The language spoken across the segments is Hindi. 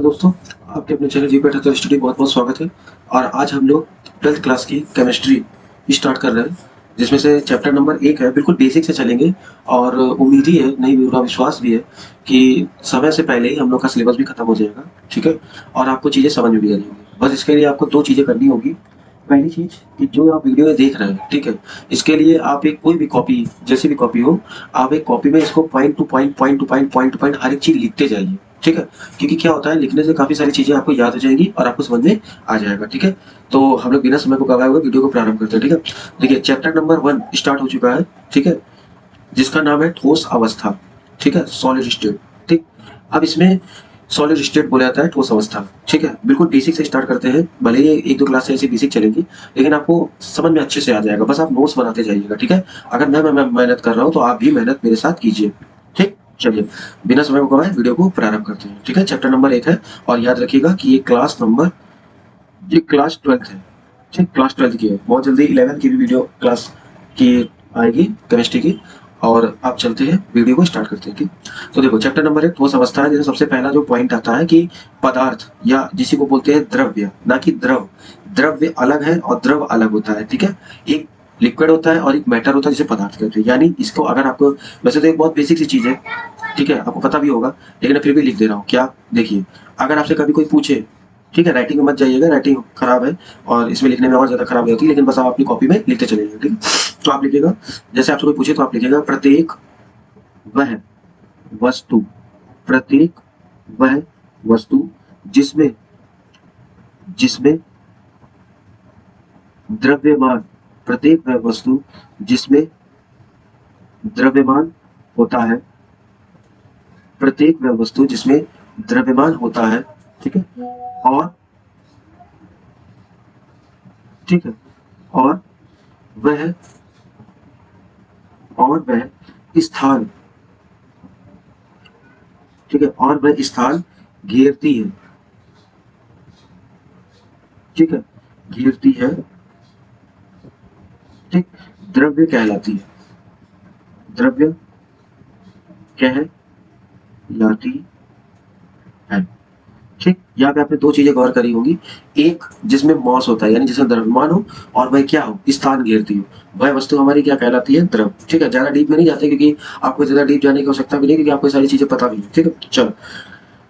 नमस्कार दोस्तों, आपके अपने चैनल जी स्टडी बहुत बहुत स्वागत है। और आज हम लोग 12th क्लास की केमिस्ट्री स्टार्ट कर रहे हैं, जिसमें से चैप्टर नंबर 1 है। बिल्कुल बेसिक से चलेंगे और उम्मीद ही है, नहीं पूरा विश्वास भी है कि समय से पहले ही हम लोग का सिलेबस भी खत्म हो जाएगा, ठीक है। और आपको चीज़ें समझ में भी आ जाएंगी। बस इसके लिए आपको 2 चीज़ें करनी होगी। पहली चीज़ कि जो आप वीडियो में देख रहे हैं, ठीक है, इसके लिए आप एक कोई भी कॉपी, जैसी भी कॉपी हो, आप एक कॉपी में इसको point to point, point to point, point to point हर एक चीज़ लिखते जाइए, ठीक है। क्योंकि क्या होता है, लिखने से काफ़ी सारी चीज़ें आपको याद हो जाएंगी और आपको समझ में आ जाएगा, ठीक है। तो हम लोग बिना समय को गवाए हुए वीडियो को प्रारंभ करते हैं, ठीक है। देखिए, चैप्टर नंबर 1 स्टार्ट हो चुका है, ठीक है, जिसका नाम है ठोस अवस्था, ठीक है, सॉलिड स्टेट, ठीक। अब इसमें सॉलिड स्टेट बोला जाता है ठोस अवस्था, ठीक है। बिल्कुल बेसिक से स्टार्ट करते हैं, भले ही 1-2 क्लास से ऐसी बेसिक चलेंगी, लेकिन आपको समझ में अच्छे से आ जाएगा। बस आप नोट्स बनाते जाइएगा, ठीक है। अगर मैं मेहनत कर रहा हूँ तो आप भी मेहनत मेरे साथ कीजिए, ठीक। चलिए, बिना समय को गवाए वीडियो को प्रारंभ करते हैं, ठीक है। चैप्टर नंबर 1 है और याद रखिएगा कि ये क्लास 12th है, ठीक, क्लास 12th की है। बहुत जल्दी 11 की भी वीडियो क्लास की आएगी केमिस्ट्री की। और आप चलते हैं, वीडियो को स्टार्ट करते हैं, ठीक। तो देखो, चैप्टर नंबर 1 ठोस अवस्था है। जैसे सबसे पहला जो पॉइंट आता है कि पदार्थ, या जिसी को बोलते हैं द्रव्य, ना कि द्रव। द्रव्य अलग है और द्रव अलग होता है, ठीक है। एक लिक्विड होता है और एक मैटर होता है, जिसे पदार्थ कहते हैं। यानी इसको अगर आपको, वैसे तो एक बहुत बेसिक सी चीज है, ठीक है, आपको पता भी होगा, लेकिन मैं फिर भी लिख दे रहा हूँ। क्या, देखिए, अगर आपसे कभी कोई पूछे, ठीक है, राइटिंग में मत जाइएगा, राइटिंग खराब है और इसमें लिखने में और ज्यादा खराब होती है, लेकिन बस आप अपनी कॉपी में लिखते चलिएगा, ठीक। तो आप लिखिएगा, जैसे आपसे कोई पूछे तो आप लिखिएगा, प्रत्येक वह वस्तु, प्रत्येक वह वस्तु जिसमें जिसमें द्रव्यमान, प्रत्येक वह वस्तु जिसमें द्रव्यमान होता है, प्रत्येक वह वस्तु जिसमें द्रव्यमान होता है, ठीक है। और ठीक है, और वह स्थान, ठीक है, और वह स्थान घेरती है, ठीक है, घेरती है, ठीक, द्रव्य कहलाती है, द्रव्य कहलाती है, ठीक। यहाँ पे आपने 2 चीजें गौर करी होगी। एक, जिसमें मॉस होता है, यानी जिसमें द्रव्यमान हो, और वह क्या हो, स्थान घेरती हो, वह वस्तु हमारी क्या कहलाती है, द्रव, ठीक है। ज्यादा डीप में नहीं जाते, क्योंकि आपको ज्यादा डीप जाने की आवश्यकता भी नहीं, क्योंकि आपको सारी चीजें पता भी है, ठीक है। चलो,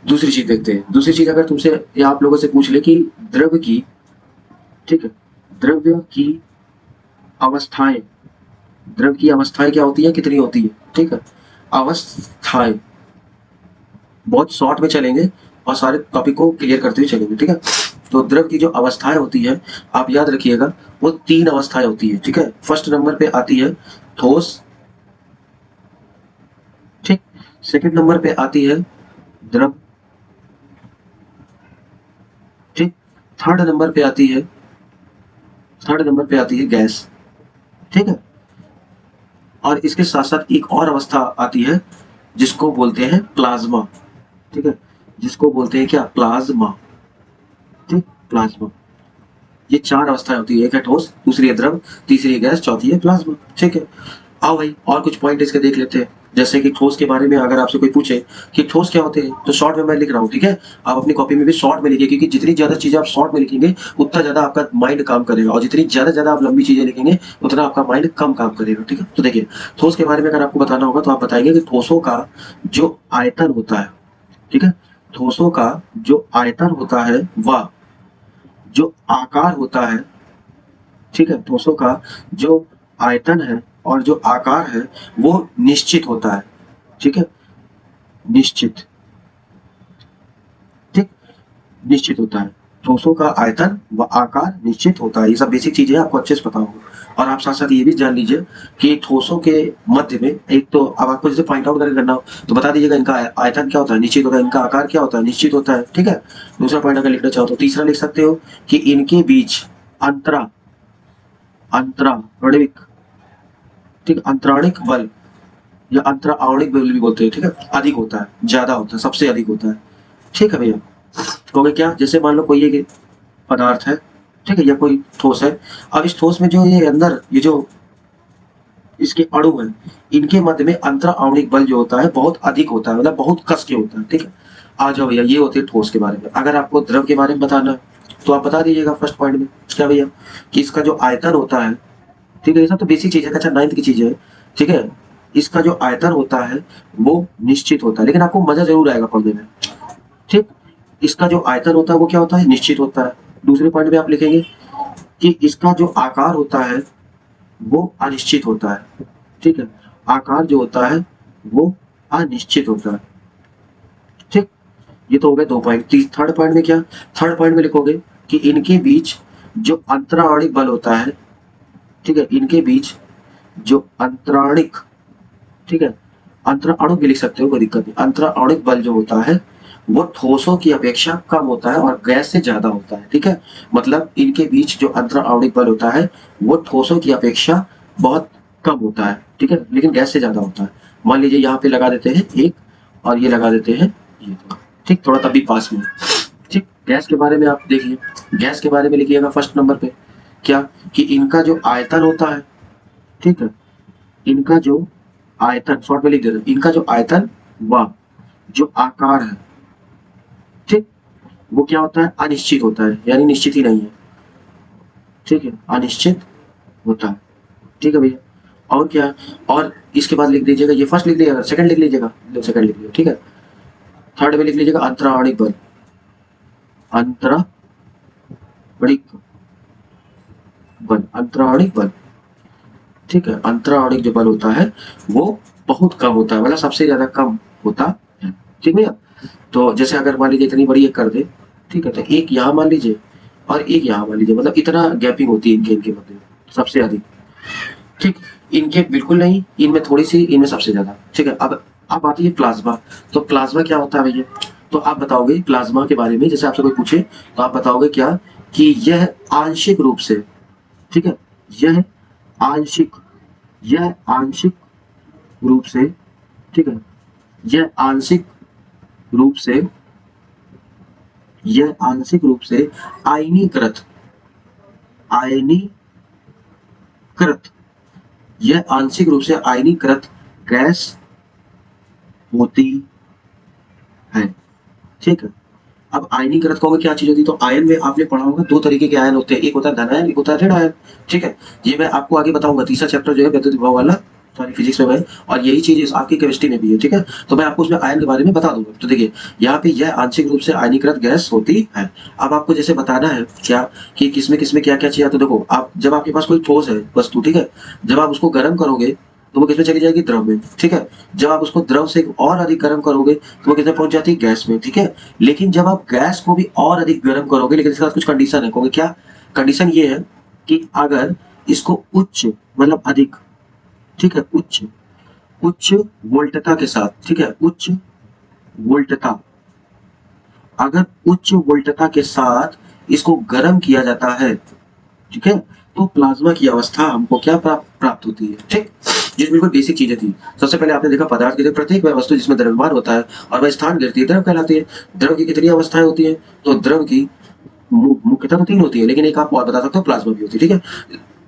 दूसरी चीज देखते हैं। दूसरी चीज, अगर तुमसे या आप लोगों से पूछ ले कि द्रव की, ठीक है, द्रव्य की अवस्थाएं, द्रव की अवस्थाएं क्या होती है, कितनी होती है, ठीक है। अवस्थाएं, बहुत शॉर्ट में चलेंगे और सारे टॉपिक को क्लियर करते हुए चलेंगे, ठीक है। तो द्रव की जो अवस्थाएं होती है, आप याद रखिएगा, वो 3 अवस्थाएं होती है, ठीक है। फर्स्ट नंबर पे आती है ठोस, ठीक। सेकंड नंबर पे आती है द्रव, ठीक। थर्ड नंबर पे आती है गैस, ठीक है। और इसके साथ साथ एक और अवस्था आती है, जिसको बोलते हैं प्लाज्मा, ठीक है, जिसको बोलते हैं क्या, प्लाज्मा, ठीक, प्लाज्मा। ये 4 अवस्थाएं होती है, एक है ठोस, दूसरी है द्रव, तीसरी है गैस, चौथी है प्लाज्मा, ठीक है। आओ भाई, और कुछ पॉइंट इसके देख लेते हैं। जैसे कि ठोस के बारे में अगर आपसे कोई पूछे कि ठोस क्या होते हैं, तो शॉर्ट में मैं लिख रहा हूँ, ठीक है। आप अपनी कॉपी में भी शॉर्ट में लिखिए, क्योंकि जितनी ज्यादा चीजें आप शॉर्ट में लिखेंगे, उतना ज्यादा आपका माइंड काम करेगा, और जितनी ज्यादा आप लंबी चीजें लिखेंगे, उतना आपका माइंड कम काम करेगा, ठीक है। तो देखिए, ठोस के बारे में अगर आपको बताना होगा तो आप बताएंगे कि ठोसों का जो आयतन होता है, ठीक है, ठोसों का जो आयतन होता है, वह जो आकार होता है, ठीक है, ठोसों का जो आयतन है और जो आकार है, वो निश्चित होता है, ठीक है, निश्चित, ठीक, निश्चित होता है। ठोसों का आयतन व आकार निश्चित होता है। ये सब बेसिक चीजें आपको अच्छे से पता होगा। और आप साथ साथ ये भी जान लीजिए कि ठोसों के मध्य में, एक तो अब आपको जैसे पॉइंट आउट करके करना हो तो बता दीजिएगा, इनका आयतन क्या होता है, निश्चित होता है, इनका आकार क्या होता है, निश्चित होता है, ठीक है। दूसरा पॉइंट अगर लिखना चाहो तो तीसरा लिख सकते हो कि इनके बीच अंतरा अंतराणिक, ठीक, अंतराणिक बल या अंतराणिक बल भी बोलते हैं, ठीक है, अधिक होता है, ज्यादा होता है, सबसे अधिक होता है, ठीक है भैया। कहोगे क्या, जैसे मान लो कोई एक पदार्थ है, ठीक है, या कोई ठोस है। अब इस ठोस में जो ये अंदर, ये जो इसके अणु है, इनके मध्य में अंतराणिक बल जो होता है बहुत अधिक होता है, मतलब बहुत कस के होता है, ठीक है। आ जाओ भैया, ये होती है ठोस के बारे में। अगर आपको द्रव के बारे में बताना है तो आप बता दीजिएगा फर्स्ट पॉइंट में क्या भैया, कि इसका जो आयतन होता है, ठीक है, ये सब तो बेसिक चीज है, अच्छा 9th की चीज है, ठीक है। इसका जो आयतन होता है वो निश्चित होता है, लेकिन आपको मजा जरूर आएगा पढ़ने में, ठीक। इसका जो आयतन होता है वो क्या होता है, निश्चित होता है। दूसरे पॉइंट में आप लिखेंगे कि इसका जो आकार होता है वो अनिश्चित होता है, ठीक है। आकार जो होता है वो अनिश्चित होता है, ठीक। ये तो हो गए 2 पॉइंट। थर्ड पॉइंट में क्या, थर्ड पॉइंट में लिखोगे कि इनके बीच जो अंतराणिक बल होता है, ठीक है, इनके बीच जो अंतराणिक, ठीक है, अंतराणु भी लिख सकते हो, कोई दिक्कत नहीं। अंतराणिक बल जो होता है वो ठोसों की अपेक्षा कम होता है और गैस से ज्यादा होता है, ठीक है। मतलब इनके बीच जो अंतराणिक बल होता है वो ठोसों की अपेक्षा बहुत कम होता है, ठीक है, लेकिन गैस से ज्यादा होता है। मान लीजिए यहाँ पे लगा देते हैं एक, और ये लगा देते हैं ये, ठीक, थोड़ा तभी पास में, ठीक। गैस के बारे में आप देखिए, गैस के बारे में लिखिएगा फर्स्ट नंबर पे क्या, कि इनका जो आयतन होता है, ठीक है, इनका जो आयतन, शॉर्ट में लिख दे रहे हैं, इनका जो आयतन व जो आकार है, ठीक, वो क्या होता है, अनिश्चित होता है, यानी निश्चित ही नहीं है, ठीक है, अनिश्चित होता है, ठीक है भैया। और क्या, और इसके बाद लिख दीजिएगा, ये फर्स्ट लिख लीजिएगा, सेकंड लिख लीजिएगा, सेकंड लिख लीजिएगा, ठीक है। थर्ड में लिख लीजिएगा अंतराणिक बल, अंतराणिक बल, अंतराणिक बल, ठीक है। अंतराणिक जो बल होता है वो बहुत कम होता है, मतलब सबसे ज्यादा कम होता है, ठीक भैया। तो जैसे अगर मान लीजिए इतनी बड़ी एक कर दे, ठीक है, तो एक यहाँ मान लीजिए और एक यहाँ मान लीजिए, मतलब इतना गैपिंग होती है इनके मध्य में सबसे अधिक, ठीक। इनके बिल्कुल नहीं, इनमें थोड़ी सी, इनमें सबसे ज्यादा, ठीक है। अब आती है प्लाज्मा। तो प्लाज्मा क्या होता है भैया, तो आप बताओगे प्लाज्मा के बारे में, जैसे आपसे कोई पूछे तो आप बताओगे क्या, कि यह आंशिक रूप से, ठीक है, यह आंशिक, यह आंशिक रूप से, ठीक है, यह आंशिक रूप से, यह आंशिक रूप से आयनीकृत, आयनीकृत, यह आंशिक रूप से आयनीकृत गैस होती है, ठीक है। अब आयनीकृत कहोगे क्या चीज होती है, तो आयन में आपने पढ़ा होगा 2 तरीके के आयन होते हैं, एक होता है धन आयन, एक होता है ऋण आयन, ठीक है। ये मैं आपको आगे बताऊंगा, तीसरा चैप्टर जो है विद्युत विभव वाला, सॉरी फिजिक्स में है, और यही चीज आपकी केमिस्ट्री में भी है, ठीक है। तो मैं आपको उसमें आयन के बारे में बता दूंगा। तो देखिए यहाँ पे यह आंशिक रूप से आयनीकृत गैस होती है। अब आपको जैसे बताना है क्या, कि किसमें किसमें क्या क्या चाहिए, तो देखो आप, जब आपके पास कोई ठोस है वस्तु, ठीक है, जब आप उसको गर्म करोगे तो वो किसमें चली जाएगी, द्रव में, ठीक है। जब आप उसको द्रव से और अधिक गर्म करोगे तो वो किसमें पहुंच जाती है, गैस में, ठीक है। लेकिन जब आप गैस को भी और अधिक गर्म करोगे, लेकिन इसके साथ कुछ कंडीशन है, कहोगे क्या, कंडीशन ये है कि अगर इसको उच्च, मतलब अधिक, ठीक है, उच्च, उच्च वोल्टता के साथ, ठीक है, उच्च वोल्टता, अगर उच्च वोल्टता के साथ इसको गर्म किया जाता है, ठीक है, तो प्लाज्मा की अवस्था हमको क्या प्राप्त होती है, ठीक। जिस बिल्कुल बेसिक चीजें थी। सबसे पहले आपने देखा पदार्थ की प्रत्येक वह वस्तु जिसमें द्रव्यमान होता है और वह स्थान गिरती है द्रव कहलाती है। द्रव की कितनी अवस्थाएं होती है, तो द्रव की मुख्यतः तो 3 होती है, लेकिन एक आप और बता सकते हो, प्लाज्मा भी होती है, ठीक है।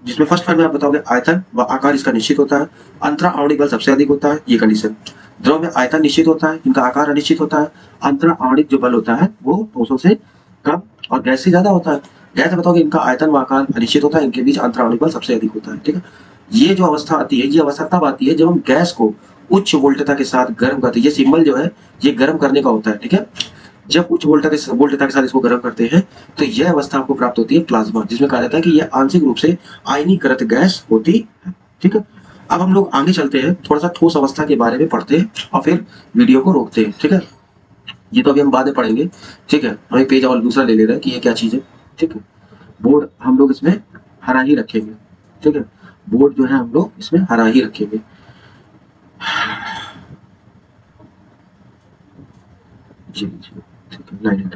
जिसमें फर्स्ट पॉइंट में आप बताओगे आयतन व आकार इसका निश्चित होता है, अंतराणविक बल सबसे अधिक होता है, ये कंडीशन। द्रव में आयतन निश्चित होता है, इनका आकार अनिश्चित होता है, अंतराणविक जो बल होता है वो ठोसों से कम और गैस से ज्यादा होता है। गैस बताओगे इनका आयतन व आकार अनिश्चित होता है, इनके बीच अंतराणविक बल सबसे अधिक होता है, ठीक है। ये जो अवस्था आती है, ये अवस्था तब आती है जब हम गैस को उच्च वोल्टता के साथ गर्म करते हैं। ये सिंबल जो है ये गर्म करने का होता है, ठीक है। जब उच्च वोल्टता के साथ इसको गर्म करते हैं तो यह अवस्था आपको प्राप्त होती है प्लाज्मा, जिसमें कहा जाता है कि यह आंशिक रूप से आयनीकृत गैस होती है, ठीक है। अब हम लोग आगे चलते हैं, थोड़ा सा ठोस अवस्था के बारे में पढ़ते हैं और फिर वीडियो को रोकते हैं, ठीक है। ये तो अभी हम बाद में पढ़ेंगे, ठीक है। हमें पेज और दूसरा ले ले रहा है कि ये क्या चीज है, ठीक है। बोर्ड हम लोग इसमें हरा ही रखेंगे, ठीक है। बोर्ड जो है हम लोग इसमें हरा ही रखेंगे। जी जी, ठीक है, लाइन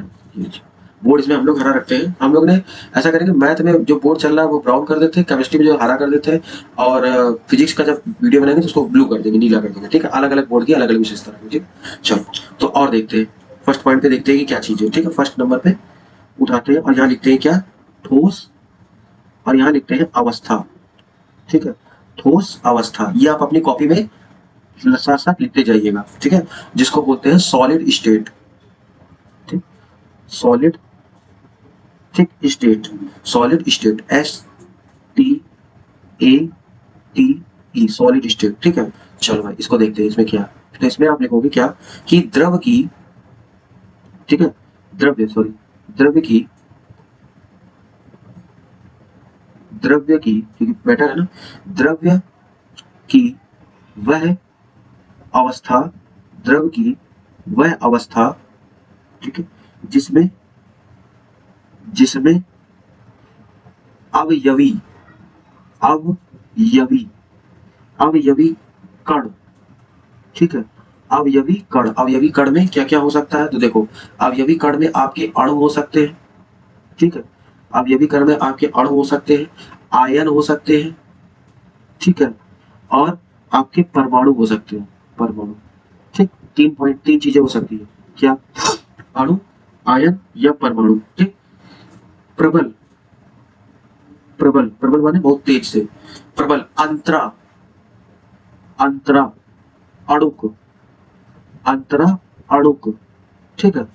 बोर्ड इसमें हम लोग हरा रखते हैं। हम लोग ने ऐसा करेंगे, मैथ में जो बोर्ड चल रहा है वो ब्राउन कर देते हैं, केमिस्ट्री में जो हरा कर देते हैं, और फिजिक्स का जब वीडियो बनाएंगे तो उसको ब्लू कर देंगे, नीला कर देंगे, ठीक है। अलग अलग बोर्ड की अलग अलग विशेषता है, ठीक। चलो तो और देखते हैं, फर्स्ट पॉइंट पे देखते हैं कि क्या चीज है, ठीक है। फर्स्ट नंबर पे उठाते हैं और यहाँ लिखते हैं क्या, ठोस, और यहाँ लिखते हैं अवस्था, ठीक है। ठोस अवस्था, ये आप अपनी कॉपी में साथ साथ लिखते जाइएगा, ठीक है, जिसको बोलते हैं सॉलिड स्टेट, सॉलिड, ठीक, state, solid state, STATE, solid state, ठीक है। चलो भाई इसको देखते हैं इसमें क्या, तो इसमें आप लिखोगे क्या कि द्रव की, ठीक है, द्रव्य की, क्योंकि बेटर है ना, द्रव्य की वह अवस्था, द्रव की वह अवस्था, ठीक है, जिसमें जिसमें अवयवी अवयवी अवयवी कण, ठीक है, अवयवी कण में क्या क्या हो सकता है, तो देखो अवयवी कण में आपके अणु हो सकते हैं, ठीक है, अवयवी कण में आपके अणु हो सकते हैं, आयन हो सकते हैं, ठीक है, और आपके परमाणु हो सकते हैं, परमाणु, ठीक, 3 चीजें हो सकती है, क्या, अणु, आयन या परमाणु, ठीक। प्रबल, प्रबल माने बहुत तेज से, प्रबल, अंतरा, अंतरा अणुक, अंतरा अणुक, ठीक है,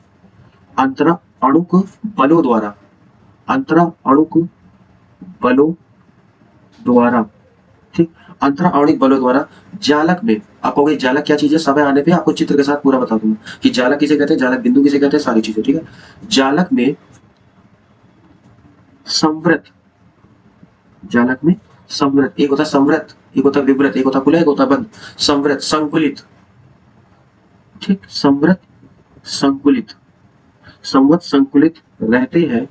अंतरा अणुक बलों द्वारा, अंतरा अणुक बलों द्वारा, ठीक, अंतरा आणविक बलों द्वारा। जालक में आप कहोगे जालक क्या चीज है, समय आने पे आपको चित्र के साथ पूरा बता दूंगा कि जालक किसे कहते हैं, जालक बिंदु किसे कहते हैं, सारी चीजें, ठीक है। जालक में संवृत, जालक में संवृत, एक होता संवृत, एक होता विवृत, एक होता खुला, एक होता बंद, संवृत, संकुलित, ठीक, संवृत संकुलित, संवत संकुलित रहते हैं,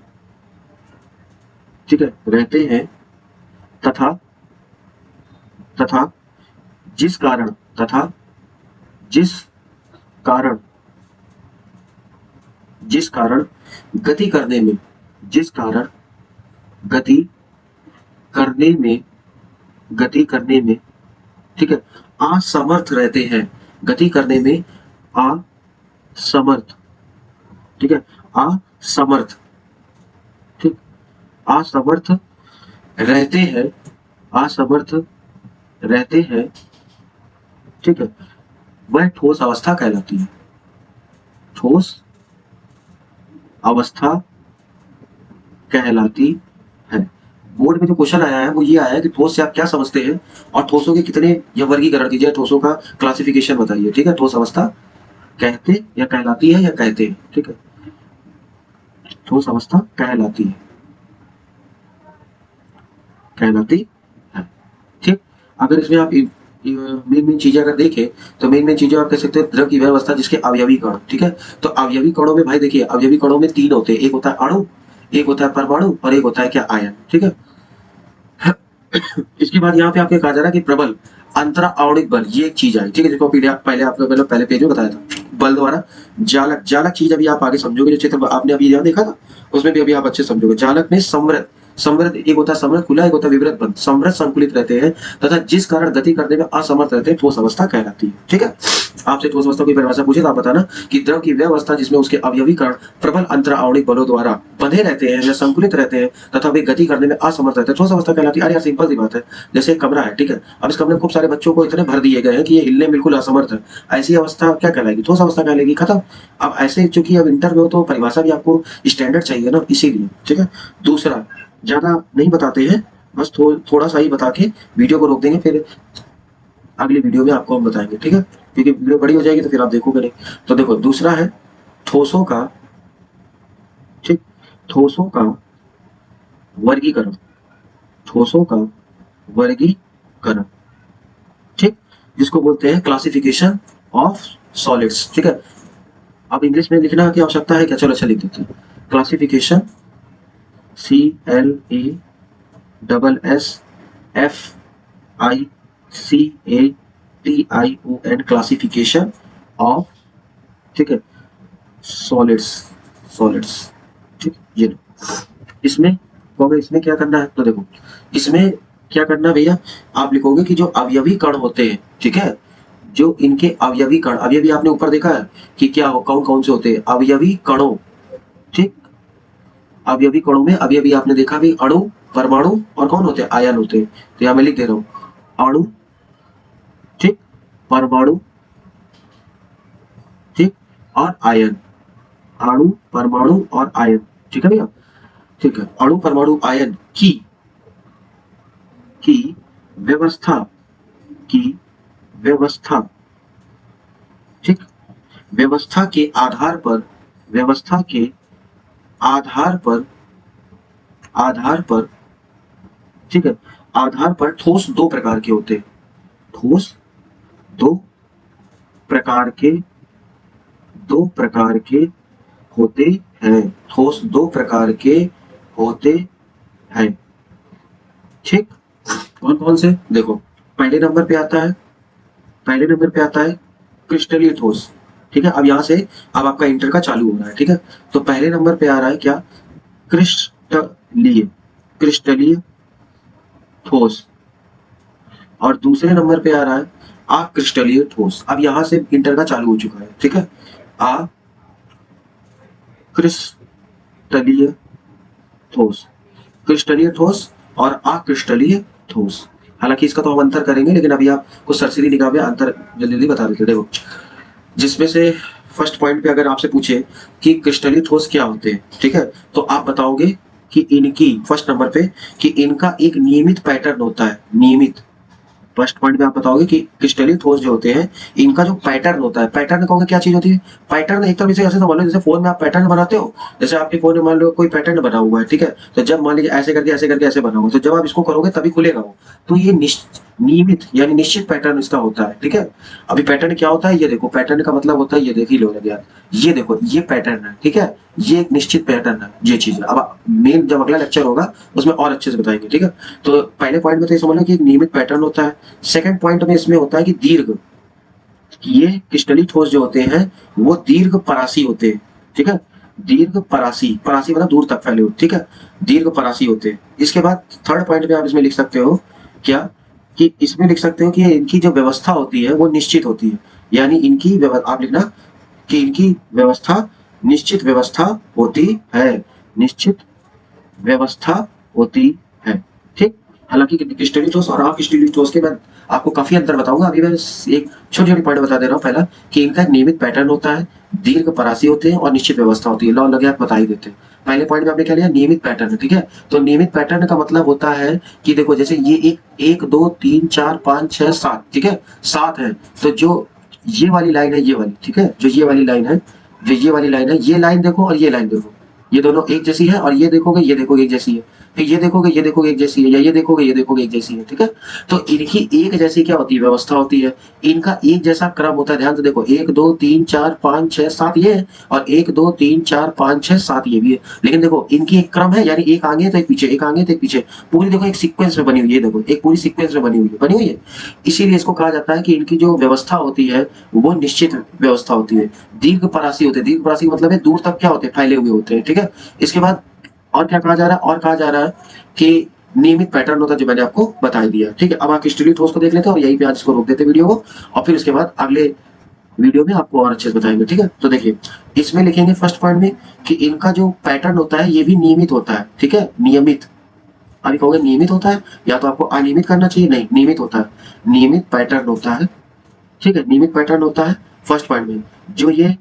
ठीक है, रहते हैं, तथा तथा जिस कारण, तथा जिस कारण, जिस कारण गति करने में, जिस कारण गति करने में, गति करने में, ठीक है, असमर्थ रहते हैं, गति करने में असमर्थ, ठीक है, असमर्थ, ठीक, असमर्थ रहते हैं, असमर्थ रहते हैं, ठीक है, वह ठोस अवस्था कहलाती है, ठोस अवस्था कहलाती है। बोर्ड में जो क्वेश्चन आया है वो ये आया है कि ठोस से आप क्या समझते हैं और ठोसों के कितने, यह वर्गीकरण कीजिए, ठोसों का क्लासिफिकेशन बताइए, ठीक है, ठोस अवस्था कहते या कहलाती है या कहते हैं, ठीक है, ठोस अवस्था कहलाती है, कहलाती है, ठीक। अगर इसमें आप मेन चीजें अगर देखें तो मेन चीजें आप कह सकते हैं द्रव की व्यवस्था जिसके अवयवी कण, ठीक है, तो अवयवी कणों में भाई देखिए अवयवी कणों में 3 होते हैं, एक होता है अणु, एक होता है परमाणु और एक होता है क्या, आयन, ठीक है। इसके बाद यहाँ पे आपके कहा जा रहा है कि प्रबल, अंतरा आणविक बल, ये एक चीज आई, ठीक है, जिसको पहले आपको पहले पेज में बताया था, बल द्वारा। जालक, जालक चीज अभी आप आगे समझोगे, जो चित्र आपने अभी यहाँ देखा था उसमें भी अभी आप अच्छे समझोगे। जालक में समृद्ध, समृद्ध एक होता है समृद्ध खुला, एक होता है विवृत बंद, समृद्ध संकुलित रहते हैं तथा जिस कारण गति करने में असमर्थ रहते हैं ठोस अवस्था कहलाती है, ठीक है। आपसे ठोस अवस्था की परिभाषा पूछे तो आप बताना कि द्रव की वह अवस्था जिसमें उसके अवयवी कण प्रबल अंतरा आणविक बलों द्वारा बंधे रहते हैं या संकुलित रहते हैं तथा वे गति करने में असमर्थ रहते हैं, ठोस अवस्था कहलाती है। अरे यार सिंपल सी बात है, जैसे एक कमरा है, ठीक है, अब इस कमरे में खूब सारे बच्चों को इतने भर दिए गए हैं कि ये हिलने बिल्कुल असमर्थ है, ऐसी अवस्था क्या कहलाएगी, ठोस अवस्था कहलाएगी, खत्म। अब ऐसे चूंकि अब इंटर में हो तो परिभाषा भी आपको स्टैंडर्ड चाहिए ना, इसीलिए, ठीक है। दूसरा, ज्यादा नहीं बताते हैं, बस थोड़ा सा ही बता के वीडियो को रोक देंगे, फिर अगली वीडियो में आपको हम बताएंगे, ठीक है, क्योंकि वीडियो बड़ी हो जाएगी तो फिर आप देखोगे नहीं। तो देखो दूसरा है ठोसों का, ठीक, ठोसों का वर्गीकरण, ठोसों का वर्गीकरण, ठीक, जिसको बोलते हैं क्लासिफिकेशन ऑफ सॉलिड्स, ठीक है। अब इंग्लिश में लिखना की आवश्यकता है क्या, चलो अच्छा लिख देते हैं, क्लासिफिकेशन, CLASSFICATION, क्लासिफिकेशन ऑफ, ठीक है, सॉलिड्स, सॉलिड्स, ठीक, ये लो। इसमें कहोगे इसमें क्या करना है, तो देखो इसमें क्या करना भैया, आप लिखोगे कि जो अवयवी कण होते हैं, ठीक है, जो इनके अवयवी कण, अवयवी आपने ऊपर देखा है कि क्या कौन कौन से होते हैं, अवयवी कणों, ठीक, अवयवी कणों में अवयवी आपने देखा भी, अणु, परमाणु और कौन होते हैं, आयन होते हैं। तो यहां मैं लिख दे रहा हूं अणु, ठीक, परमाणु, ठीक, और आयन, अणु, परमाणु और आयन। ठीक है भैया, ठीक है। अणु, परमाणु, आयन की व्यवस्था, की व्यवस्था, ठीक, व्यवस्था के आधार पर, व्यवस्था के आधार पर, आधार पर, ठीक है, आधार पर ठोस दो प्रकार के होते हैं। ठोस दो प्रकार के, दो प्रकार के होते हैं। ठोस दो प्रकार के होते हैं। ठीक, कौन कौन से? देखो, पहले नंबर पे आता है, पहले नंबर पे आता है क्रिस्टलीय ठोस। ठीक है, अब यहां से अब आपका इंटर का चालू हो रहा है। ठीक है, तो पहले नंबर पे आ रहा है क्या? क्रिस्टलीय, क्रिस्टलीय ठोस। और दूसरे नंबर पे आ रहा है अक्रिस्टलीय ठोस। अब यहां से इंटर का चालू हो चुका है। ठीक है, अक्रिस्टलीय ठोस, क्रिस्टलीय ठोस और अक्रिस्टलीय ठोस। हालांकि इसका तो हम अंतर करेंगे, लेकिन अभी आपको सरसरी निगाह में अंतर जल्दी जल्दी बता देते। देखो, जिसमें से फर्स्ट पॉइंट पे अगर आपसे पूछे कि क्रिस्टलीय ठोस क्या होते हैं, ठीक है, तो आप बताओगे कि इनकी, फर्स्ट नंबर पे, कि इनका एक नियमित पैटर्न होता है। नियमित, फर्स्ट पॉइंट में आप बताओगे कि क्रिस्टलीय ठोस जो होते हैं, इनका जो पैटर्न होता है, पैटर्न कहोगे क्या चीज होती है? पैटर्न एक तरह से ऐसे समझ लो जैसे फोन में आप पैटर्न बनाते हो। जैसे आपके फोन में मान लो कोई पैटर्न बना हुआ है, ठीक है, तो जब मान लीजिए ऐसे करके ऐसे करके ऐसे बना हुआ है, तो जब आप इसको करोगे तभी खुलेगा वो। तो ये नियमित यानी निश्चित पैटर्न इसका होता है। ठीक है, अभी पैटर्न क्या होता है ये देखो, पैटर्न का मतलब होता है, ये देख ही लो यार, ये देखो ये पैटर्न है। ठीक है, ये एक निश्चित पैटर्न है, ये चीज है। अब मेन जब अगला लेक्चर होगा उसमें और अच्छे से बताएंगे। ठीक है, तो पहले पॉइंट में तो ये समझ लो कि एक नियमित पैटर्न होता है। सेकंड पॉइंट में इसमें होता है कि दीर्घ, ये क्रिस्टलीय ठोस जो होते हैं वो दीर्घ परासी होते हैं। ठीक है, दीर्घ परासी, परासी मतलब दूर तक फैले हुए। ठीक है, दीर्घ परासी होते हैं। इसके बाद थर्ड पॉइंट में आप इसमें लिख सकते हो क्या, कि इसमें लिख सकते हो कि इनकी जो व्यवस्था होती है वो निश्चित होती है। यानी इनकी आप लिखना कि इनकी व्यवस्था निश्चित व्यवस्था होती है, निश्चित व्यवस्था होती है। ठीक, हालांकि क्रिस्टलीय ठोस और अक्रिस्टलीय ठोस के मैं आपको काफी अंतर बताऊंगा। अभी मैं एक छोटी छोटी पॉइंट बता दे रहा हूँ। पहला कि इनका एक नियमित पैटर्न होता है, दीर्घ परासी होते हैं और निश्चित व्यवस्था होती है। लॉ लगे आप बता ही देते हैं। पहले पॉइंट में आपने क्या लिया? नियमित पैटर्न। ठीक है, तो नियमित पैटर्न का मतलब होता है कि देखो, जैसे ये एक दो तीन चार पांच छह सात, ठीक है, सात है। तो जो ये वाली लाइन है, ये वाली, ठीक है, जो ये वाली लाइन है, जो ये वाली लाइन है, ये लाइन देखो और ये लाइन देखो, ये दोनों एक जैसी है। और ये देखोगे, ये देखोगे एक जैसी है। फिर ये देखोगे, ये देखोगे एक जैसी है, या ये देखोगे, ये देखोगे एक जैसी है। ठीक है, तो इनकी एक जैसी क्या होती है? व्यवस्था होती है। इनका एक जैसा क्रम होता है। ध्यान से देखो, एक दो तीन चार पांच छह सात ये है, और एक दो तीन चार पांच छह सात ये भी है। लेकिन देखो, इनकी एक क्रम है, यानी एक आगे तो एक पीछे, एक आगे तो एक पीछे, पूरी देखो एक सीक्वेंस में बनी हुई है। देखो, एक पूरी सीक्वेंस में बनी हुई है, बनी हुई है। इसीलिए इसको कहा जाता है कि इनकी जो व्यवस्था होती है वो निश्चित व्यवस्था होती है। दीर्घ परासी होते हैं। दीर्घ परासी का मतलब है दूर तक क्या होते हैं? फैले हुए होते हैं। ठीक है, इसके बाद और क्या कहा जा रहा है? और कहा जा रहा है कि नियमित पैटर्न होता है, जो मैंने आपको बता दिया। ठीक है, अब आप क्रिस्टलीय ठोस को देख लेते हैं और यहीं पे आज इसको रोक देते वीडियो को, और फिर उसके बाद अगले वीडियो में आपको और अच्छे से बताएंगे। ठीक है, तो देखिए, इसमें लिखेंगे फर्स्ट पॉइंट में कि इनका जो पैटर्न होता है ये भी नियमित होता है। ठीक है, नियमित। अभी कहोगे नियमित होता है, या तो आपको अनियमित करना चाहिए। नहीं, नियमित होता है, नियमित पैटर्न होता है। ठीक है, नियमित पैटर्न होता है फर्स्ट पॉइंट में। जो ये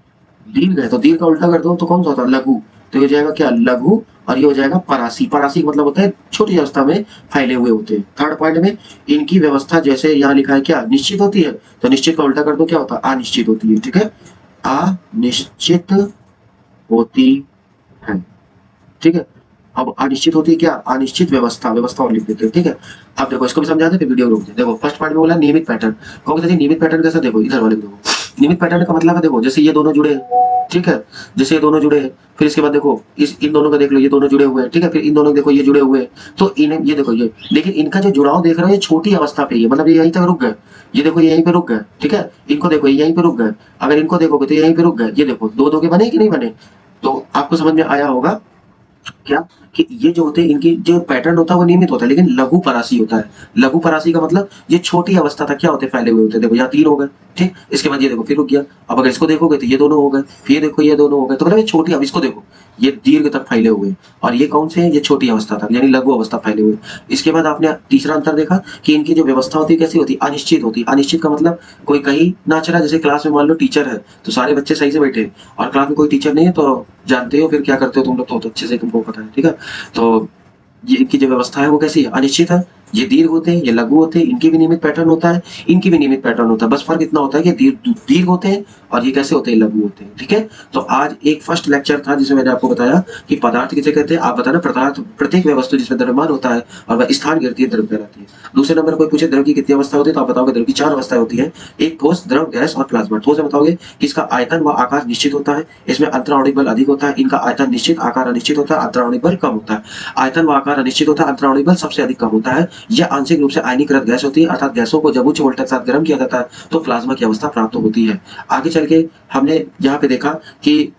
दीर्घ है, तो दीर्घ का उल्टा कर दो तो कौन सा होता है? लघु। तो ये हो जाएगा क्या? लघु। और ये हो जाएगा परासी। परासी का मतलब होता है छोटी अवस्था में फैले हुए होते हैं। थर्ड पॉइंट में इनकी व्यवस्था, जैसे यहाँ लिखा है क्या? निश्चित होती है। तो निश्चित का उल्टा कर दो, क्या होता है? अनिश्चित होती है। ठीक है, अनिश्चित होती है। ठीक है, अब अनिश्चित होती है क्या? अनिश्चित व्यवस्था। व्यवस्था और लिख देते हैं। ठीक है, अब देखो, इसको भी समझा दे, फिर वीडियो रोक दे। देखो, फर्स्ट पार्ट में बोला नियमित पैटर्न। कहोगे नियमित पैटर्न कैसा? देखो इधर वाले देखो, नियमित पैटर्न का मतलब है, देखो जैसे ये दोनों जुड़े हैं, ठीक है, जैसे ये दोनों जुड़े हैं, फिर इसके बाद देखो इन दोनों का देख लो, ये दोनों जुड़े हुए हैं। ठीक है, फिर इन दोनों देखो ये जुड़े हुए हैं, तो इन्हें ये देखो ये, लेकिन इनका जो जुड़ाव देख रहे हो ये छोटी अवस्था पे ही है, मतलब ये यहीं तक रुक गए। ये देखो ये यहीं पे रुक गए। ठीक है, इनको देखो ये यहीं पे रुक गए। अगर इनको देखोगे तो यहीं पे रुक गए। ये देखो दो दो के बने कि नहीं बने? तो आपको समझ में आया होगा क्या कि ये जो होते हैं इनकी जो पैटर्न होता है वो नियमित होता है, लेकिन लघु परासी होता है। लघु परासी का मतलब ये छोटी अवस्था तक क्या होते हैं, फैले हुए होते हैं। देखो यहाँ 3 हो गए, ठीक, इसके बाद ये देखो फिर रुक गया। अब अगर इसको देखोगे तो ये दोनों हो गए, फिर देखो ये दोनों हो गए, तो मतलब ये छोटी, अब इसको देखो ये दीर्घ तक फैले हुए हैं, और ये कौन से हैं, ये छोटी अवस्था तक यानी लघु अवस्था फैले हुए। इसके बाद आपने तीसरा अंतर देखा कि इनकी जो व्यवस्था होती है कैसी होती है, अनिश्चित होती है। अनिश्चित का मतलब कोई कहीं ना चला, जैसे क्लास में मान लो टीचर है तो सारे बच्चे सही से बैठे हैं, और क्लास में कोई टीचर नहीं है तो जानते हो फिर क्या करते हो तुम लोग, तो अच्छे से तुमको पता है, ठीक है। तो ये इनकी जो व्यवस्था है वो कैसी है, अनिश्चित है। ये दीर्घ होते हैं, ये लघु होते हैं, इनकी भी नियमित पैटर्न होता है, इनकी भी नियमित पैटर्न होता है। बस फर्क इतना होता है कि दीर्घ होते हैं और ये कैसे होते हैं, लघु होते हैं, ठीक है। तो आज एक फर्स्ट लेक्चर था जिसमें मैंने आपको बताया कि पदार्थ किसे कहते हैं। आप बताना पदार्थ प्रत्येक वह वस्तु जिसमें द्रव्यमान होता है और वह स्थान गिरती है, द्रव कहलाती है। दूसरे नंबर कोई पूछे द्रव की कितनी अवस्था होती है तो आप बताओगे द्रव की 4 अवस्थाएं होती है, एक ठोस, द्रव, गैस और प्लाज्मा। ठोस में बताओगे कि इसका आयतन व आकार निश्चित होता है, इसमें अंतराणविक बल अधिक होता है, इनका आयतन निश्चित, आकार अनिश्चित होता है, अंतराणविक बल कम होता है। आयतन व आकार अनिश्चित होता है, अंतराणविक बल सबसे अधिक कम होता है। यह आंशिक रूप से आयनीकृत गैस होती है, अर्थात गैसों को जब उच्च वोल्टेज के साथ गर्म किया जाता है तो प्लाज्मा की अवस्था प्राप्त होती है। आगे चल के हमने यहाँ पे देखा कि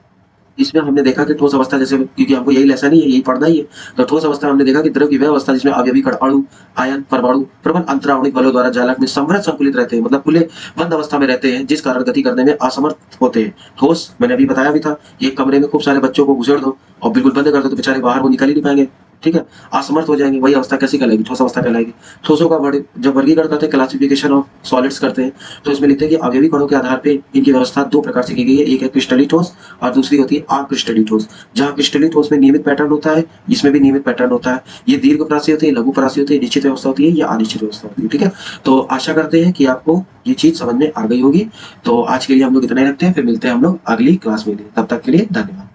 इसमें हमने देखा कि ठोस अवस्था, जैसे क्योंकि हमको यही लेसन ही है, यही पढ़ना ही है, तो ठोस अवस्था हमने देखा कि द्रव की वह अवस्था जिसमें अवयवी कण, अणु, आयन, परमाणु प्रबल अंतराणविक बलों द्वारा जालक में समृद्ध संकुलित रहते हैं, मतलब खुले बंद अवस्था में रहते हैं, जिस कारण गति करने में असमर्थ होते हैं। ठोस मैंने अभी बताया भी था, एक कमरे में खूब सारे बच्चों को घुसेड़ दो और बिल्कुल बंद कर दो तो बेचारे बाहर वो निकल ही नहीं पाएंगे, ठीक है, असमर्थ हो जाएंगे। वही अवस्था कैसी कहलाएगी, ठोस अवस्था कहलाएगी। ठोसों का जब वर्गीकरण करते हैं, क्लासिफिकेशन ऑफ सॉलिड्स करते हैं, तो इसमें लिखते हैं कि अवयवी कणों के आधार पे इनकी व्यवस्था 2 प्रकार से की गई है, एक है क्रिस्टलीय ठोस और दूसरी होती है अक्रिस्टलीय ठोस। जहाँ क्रिस्टलीय ठोस में नियमित पैटर्न होता है, इसमें भी नियमित पैटर्न होता है। ये दीर्घ परासी होती है, लघु परासी होती है, निश्चित व्यवस्था होती है या अनिश्चित व्यवस्था होती है, ठीक है। तो आशा करते हैं कि आपको ये चीज समझ में आ गई होगी। तो आज के लिए हम लोग इतना ही रखते हैं, फिर मिलते हैं हम लोग अगली क्लास में। तब तक के लिए धन्यवाद।